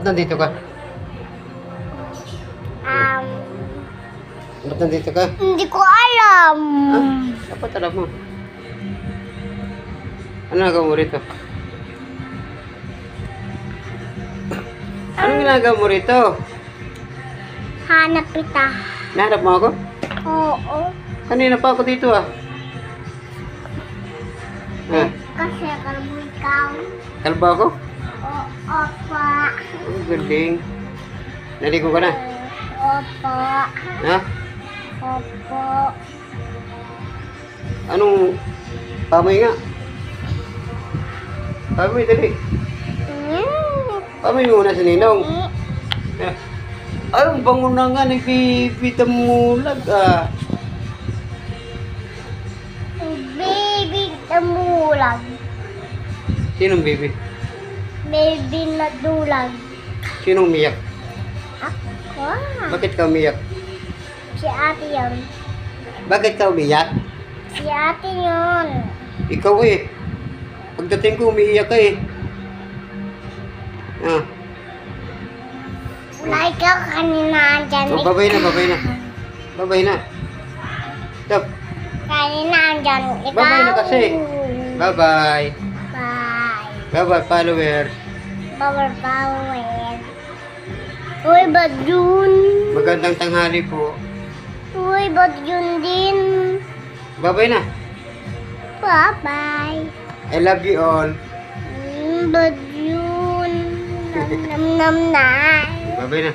Ba't nandito ka? Um, Ba't nandito ka? Hindi ko alam. Dapat alam mo. Ano nagawa mo rito? Anong ginagawa mo rito? Hanap kita. Nahanap mo ako? Oo. Kanina pa ako dito ah. Ah, Kasi alam mo ikaw. kalba ako? Oo pa. Oh, galing. Naligo ka na? Opo. Ha? Opo. Anong pamoy nga? Pamoy, dali. Pamoy muna sa ninong. Ah. Ay, ang bango na nga, nagpipita mulag ah. Baby namulag. Sinong baby? Baby nadulag. Sinong umiyak? Ako. Bakit ka umiyak? Si ate yun. Bakit ka umiyak? Si ate yun. Ikaw eh. Pagdating ko, umiiyak ka eh. Ah. Wala ikaw kanina andyan. Oh, babay na, babay na. Babay na. Stop. Kanina andyan. Ikaw. Babay na kasi. Bye-bye. Bye. Bye-bye, followers. Bawal. Uy, ba't yun? Magandang tanghali po. Uy, ba't yun din? Bye-bye na. Bye-bye. I love you all. Ba't yun? Nam nam nam na. Bye-bye na.